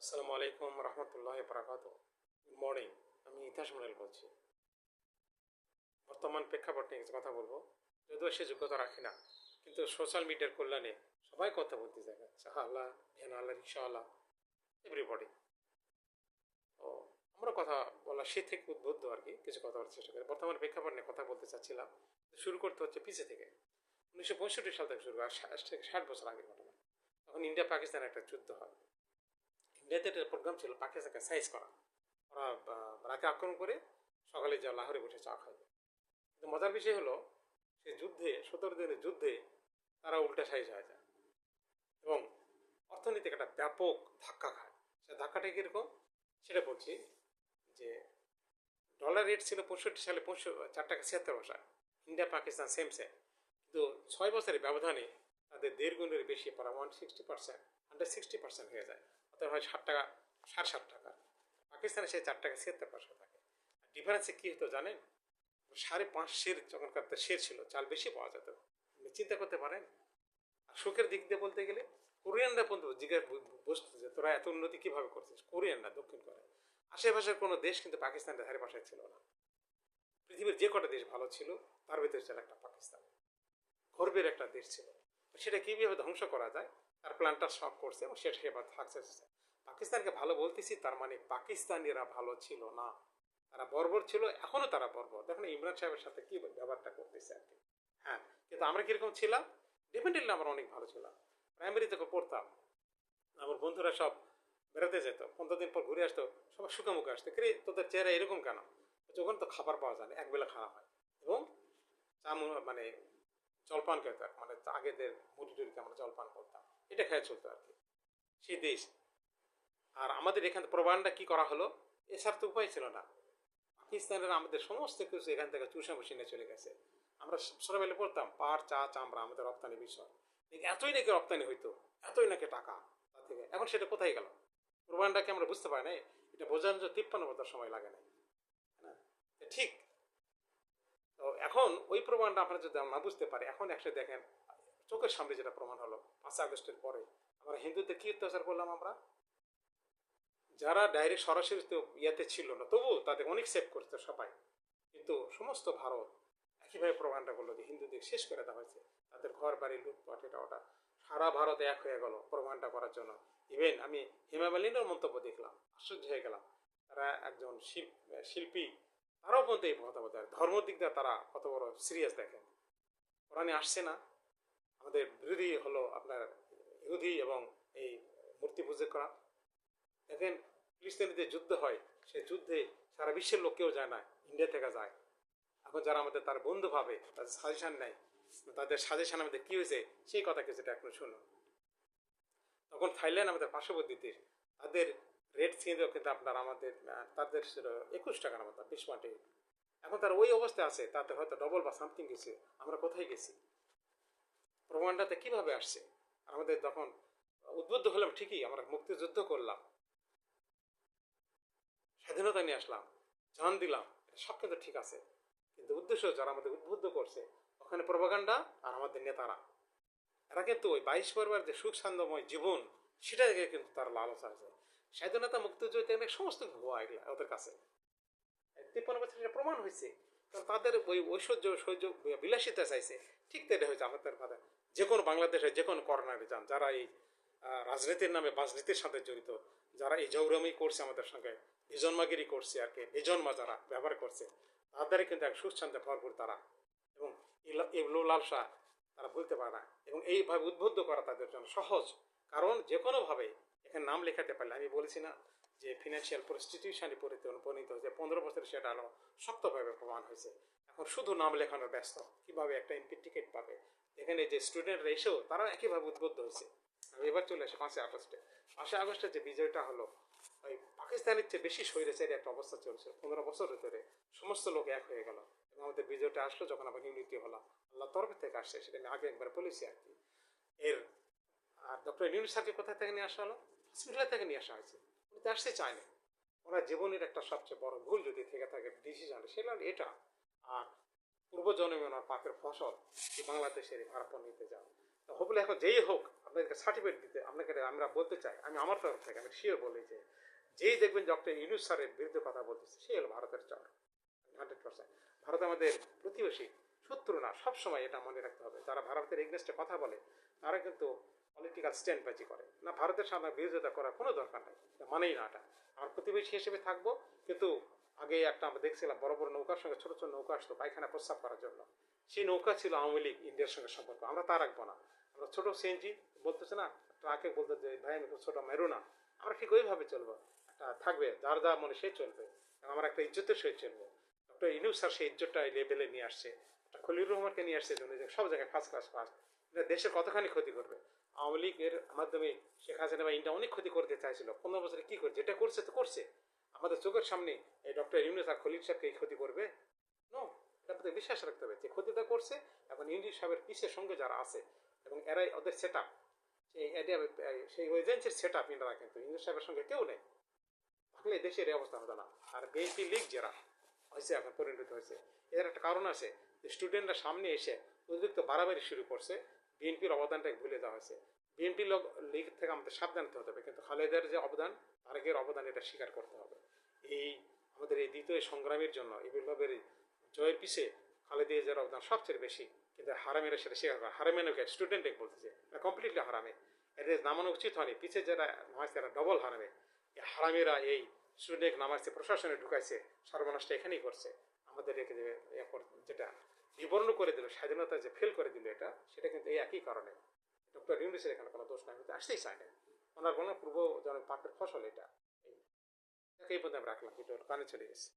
আসসালামু আলাইকুম রহমতুল্লাহ বরাকাত। Good morning. আমি ইতিহাস মন্ডল বলছি। বর্তমান প্রেক্ষাপট নিয়ে কিছু কথা বলবো। যদিও সে যোগ্যতা রাখি না, কিন্তু সোশ্যাল মিডিয়ার কল্যাণে সবাই কথা বলতে থাকে, চাহা ভেনা আল্লাহ রিক্সা আল্লাহ, এভরিবডি। ও আমরা কথা বলা সে থেকে উদ্বুদ্ধ আর কি, কিছু কথা বলার চেষ্টা করি। বর্তমান প্রেক্ষাপট নিয়ে কথা বলতে চাচ্ছিলাম। শুরু করতে হচ্ছে পিছে থেকে। 1965 সাল থেকে শুরু, আর 60 বছর আগের ঘটনা। তখন ইন্ডিয়া পাকিস্তানের একটা যুদ্ধ হয়। ইন্ডিয়াতে একটা প্রোগ্রাম ছিল পাকিস্তানকে সাইজ করা। ওরা রাতে আক্রমণ করে সকালে যা লাহোরে বসে চা খায়। কিন্তু মজার বিষয় হলো, সেই যুদ্ধে 17 দিনের যুদ্ধে তারা উল্টা সাইজ হয়ে যায় এবং অর্থনীতিকে একটা ব্যাপক ধাক্কা খায়। সে ধাক্কাটা কীরকম সেটা বলছি। যে ডলার রেট ছিল 65 সালে 4 টাকা 76 পয়সা। ইন্ডিয়া পাকিস্তান সেম সেম, কিন্তু 6 বছরের ব্যবধানে তাদের 1.5 গুণের বেশি, প্রায় 160%, 160% হয়ে যায়। অর্থাৎ হয় 60 টাকা, 7.5 টাকা। পাকিস্তানে সে 4 টাকা 76 পয়সা থাকে। ডিফারেন্সে কী হতো জানেন? 5.5 সের যখনকার সের ছিল, চাল বেশি পাওয়া যেত। আপনি চিন্তা করতে পারেন। আর সুখের দিক দিয়ে বলতে গেলে কোরিয়ানরা পর্যন্ত জিজ্ঞাসা বসতো যে তোরা এত উন্নতি কিভাবে করছিস। কোরিয়ানরা, দক্ষিণ কোরিয়া, আশেপাশের কোনো দেশ কিন্তু পাকিস্তানের ধারে পাশে ছিল না। পৃথিবীর যে কটা দেশ ভালো ছিল তার ভিতরে ছিল একটা পাকিস্তান। গর্বের একটা দেশ ছিল। সেটা কীভাবে ধ্বংস করা যায় তার প্ল্যানটা সব করছে এবং সেটা এবার সাকসেস হচ্ছে। পাকিস্তানকে ভালো বলতেছি তার মানে পাকিস্তানিরা ভালো ছিল না, তারা বর্বর ছিল, এখনো তারা বর্বর। দেখুন ইমরান সাহেবের সাথে কি ব্যবহারটা করতেছে আর কি। হ্যাঁ, কিন্তু আমরা কিরকম ছিলাম? ডেফিনেটলি আমরা অনেক ভালো ছিলাম। প্রাইমারি থেকে পড়তাম, আমার বন্ধুরা সব বেড়াতে যেত, 15 দিন পর ঘুরে আসতো, সবাই শুকামুখে আসতো, কিরে তোদের চেহারা এরকম কেন? যখন তো খাবার পাওয়া যায় না, একবেলা খাওয়া হয় এবং চা মানে জলপান খেতাম, মানে আগেদের মুড়ি টুড়িকে আমরা জলপান করতাম, এটা খেয়ে চলতো আর কি সেই দেশ। আর আমাদের এখানে প্রবানটা কি করা হলো, এছাড়া তো উপায় ছিল না। পাকিস্তানের আমাদের সমস্ত কিছু এখান থেকে চুষা মেশিনে চলে গেছে। আমরা ছোটবেলা পড়তাম পাট, চা, চামড়া আমাদের রপ্তানি বিষয়। এতই নাকি রপ্তানি হইতো, এতই নাকি টাকা তার থেকে। এখন সেটা কোথায় গেল? প্রবানটাকে আমরা বুঝতে পারি না। এটা বোঝার জন্য 53 বছর সময় লাগে না। ঠিক। তো এখন ওই প্রমাণটা আপনারা যদি না বুঝতে পারে, এখন একসাথে দেখেন চোখের সামনে যেটা প্রমাণ হলো 5 আগস্টের পরে আমরা হিন্দুদের কি অত্যাচার করলাম আমরা। যারা ডাইরেক্ট সরাসরি ইয়াতে ছিল না, তবু তাদের অনেক সেভ করছে সবাই। কিন্তু সমস্ত ভারত একইভাবে প্রমাণটা করলো যে হিন্দুদের শেষ করে দেওয়া হয়েছে, তাদের ঘর বাড়ি লুটপাট এটা ওটা। সারা ভারত এক হয়ে গেল প্রমাণটা করার জন্য। ইভেন আমি হেমা মালিনীর মন্তব্য দেখলাম, আশ্চর্য হয়ে গেলাম। তারা একজন শিল্পী, তারাও পর্যন্ত এই কথা বলতে, ধর্ম দিক দিয়ে তারা কত বড় সিরিয়াস দেখেন। কোরআনে আসছে না আমাদের বিরোধী হলো আপনার ইহুদি এবং এই মূর্তি পুজো করা। দেখেন ফিলিস্তিনিতে যুদ্ধ হয়, সে যুদ্ধে সারা বিশ্বের লোক কেউ যায় না, ইন্ডিয়া থেকে যায়। এখন যারা আমাদের তার বন্ধু ভাবে, তাদের সাজেশন নেয়, তাদের সাজেশন আমাদের কি হয়েছে সেই কথা কিছুটা এখন শুনুন। তখন থাইল্যান্ড আমাদের পার্শ্ববর্তী দেশ, তাদের রেট ছিল কিন্তু আপনার আমাদের, তাদের ছিল 21 টাকার মতো, 20 মাঠে। এখন তার ওই অবস্থায় আছে, তাতে হয়তো ডবল বা সামথিং গেছে। আমরা কোথায় গেছি? প্রমাণটাতে কিভাবে আসছে? আমাদের তখন উদ্বুদ্ধ হলাম ঠিকই, আমরা মুক্তিযুদ্ধ করলাম, স্বাধীনতা নিয়ে আসলাম, জান দিলাম, সব কিন্তু ঠিক আছে। কিন্তু উদ্দেশ্য যারা আমাদের উদ্বুদ্ধ করছে, ওখানে প্রভাগান্ডা আর আমাদের নেতারা, এরা কিন্তু ওই 22 পর্বের যে সুখ শান্তময় জীবন, সেটা থেকে কিন্তু তারা লালসা আছে। স্বাধীনতা মুক্তিযুদ্ধ সমস্ত ভুয়া এগুলা ওদের কাছে। 53 বছর এটা প্রমাণ হয়েছে। কারণ তাদের ওই ঐশ্বর্য সৌর্য বিলাসিতা চাইছে, ঠিক তাই হয়েছে আমাদের কথা। যে কোনো বাংলাদেশে যে কোনো কর্নারে যান, যারা এই রাজনীতির নামে বাজনীতির সাথে জড়িত, যারা এই জৌরামি করছে আমাদের সঙ্গে, বিজন্মাগিরি করছে আর কি, বিজন্মা যারা ব্যবহার করছে, তাদের কিন্তু এক সুচ্ছন্দে ভরপুর তারা। এবং এই লালসা তারা ভুলতে পারে না। এবং এইভাবে উদ্বুদ্ধ করা তাদের জন্য সহজ। কারণ যে কোনোভাবে এখানে নাম লেখাতে পারলে, আমি বলেছি না যে ফিনান্সিয়াল প্রস্টিটিউশনে পরিণত হয়েছে 15 বছরে, সেটা আরো শক্তভাবে প্রমাণ হয়েছে। এখন শুধু নাম লেখানোর ব্যস্ত, কিভাবে একটা এমপি টিকিট পাবে। এখানে যে স্টুডেন্টরা এসেও তারাও একইভাবে উদ্বুদ্ধ হয়েছে। আমি এবার চলে আসি 5 আগস্টে। 5 আগস্টের যে বিজয়টা হলো, ওই পাকিস্তানের চেয়ে বেশি স্বৈরাচারী একটা অবস্থা চলছে 15 বছর ধরে। সমস্ত লোক এক হয়ে গেল এবং আমাদের বিজয়টা আসলো যখন আবার ইউনিটি হলাম, আল্লাহ তরফ থেকে আসছে, সেটা আমি আগে একবার বলেছি আর কি। এর আর ডক্টর ইউনুস স্যারকে কোথা থেকে নিয়ে আসা হলো? হসপিটাল থেকে নিয়ে আসা হয়েছে। উনি তো আসতে চায় না। ওনার জীবনের একটা সবচেয়ে বড় ভুল যদি থেকে থাকে ডিসিশন, সেটা এটা। আর পূর্বজন্মে ওনার পাপের ফসল এই বাংলাদেশের এই ভারপ্য নিতে যাও। তো হোপলে এখন যেই হোক আপনাদেরকে সার্টিফিকেট দিতে আপনাকে আমরা বলতে চাই, আমি আমার তরফ থেকে আমি শিওর বলি যে যেই দেখবেন ডক্টর ইউনূস স্যারের বিরুদ্ধে কথা বলতেছে সে হলো ভারতের চর 100%। ভারত আমাদের প্রতিবেশী, শত্রু না, সবসময় এটা মনে রাখতে হবে। যারা ভারতের এগনেস্টে কথা বলে তারা কিন্তু পলিটিক্যাল স্ট্যান্ডবাজি করে না, ভারতের সামনে বিরোধিতা করার কোনো দরকার নেই, এটা মানেই না। এটা আমার প্রতিবেশী হিসেবে থাকবো, কিন্তু আগে একটা আমরা দেখছিলাম বড় বড় নৌকার সঙ্গে ছোট ছোট নৌকা আসতো পায়খানা প্রস্রাব করার জন্য, সেই নৌকা ছিল আওয়ামী লীগ ইন্ডিয়ার সঙ্গে সম্পর্ক, আমরা তা রাখবো না। আমরা ছোট সিএনজি বলতেছে না, ট্রাকে বলতে যে ভাই আমি ছোট মেরো না, আমরা ঠিক ওইভাবে চলবো। একটা থাকবে যার যা মনে সেই চলবে, আমার একটা ইজ্জতের সহিত চলবো। ডক্টর ইউনূস স্যার সেই ইজ্জতটা এই লেভেলে নিয়ে আসছে, খলিলুর রহমানকে নিয়ে আসছে সব জায়গায় ফার্স্ট ক্লাস ফার্স্ট। এটা দেশের কতখানি ক্ষতি করবে। আওয়ামী লীগের মাধ্যমে শেখ হাসিনা বা ইন্ডিয়া অনেক ক্ষতি করতে চাইছিল, 15 বছরে কি করছে, যেটা করছে তো করছে আমাদের চোখের সামনে। এই ডক্টর ইউনূস আর খলিল সাহেবকে এই ক্ষতি করবে? নো, এটা আমাদের বিশ্বাস রাখতে হবে যে ক্ষতিটা করছে। এখন ইউনূস সাহেবের পিছের সঙ্গে যারা আছে এবং এরাই ওদের সেট আপ, সেই এজেন্সির সেট আপ ইনারা, কিন্তু ইউনূস সাহেবের সঙ্গে কেউ নেই, থাকলে দেশের এই অবস্থা হতো না। আর বিএনপি লীগ যারা হয়েছে এখন পরিণত হয়েছে, এর একটা কারণ আছে যে স্টুডেন্টরা সামনে এসে অতিরিক্ত বাড়াবাড়ি শুরু করছে, বিএনপির অবদানটাকে ভুলে দেওয়া হয়েছে। বিএনপি লীগ থেকে আমাদের সাবধান হতে হবে, কিন্তু খালেদার যে অবদান, তারেকের অবদান, এটা স্বীকার করতে হবে। এই আমাদের এই দ্বিতীয় সংগ্রামের জন্য এই বিপ্লবের জয়ের পিছে খালেদা জিয়ার অবদান সবচেয়ে বেশি, কিন্তু হারামেরা সেটা স্বীকার করে। হারামেনকে স্টুডেন্টে বলতেছে কমপ্লিটলি হারামে, এদের নামানো উচিত হয়নি, পিছে যারা নামাইছে তারা ডবল হারামে। হারামিরা এই স্টুডেন্ট নামাইছে, প্রশাসনে ঢুকাইছে, সর্বনাশটা এখানেই করছে। আমাদের যেটা বিবর্ণ করে দিল, স্বাধীনতা যে ফেল করে দিল, এটা সেটা কিন্তু এই একই কারণে। ডক্টর ইউনূসের এখানে কোনো দোষ নাই, কিন্তু আসতেই চায় না, ওনার কোনো পূর্ব যেন পাপের ফসল এটা। এই পর্যন্ত আমি রাখলাম, ভিডিওর কানে চলে গেছে।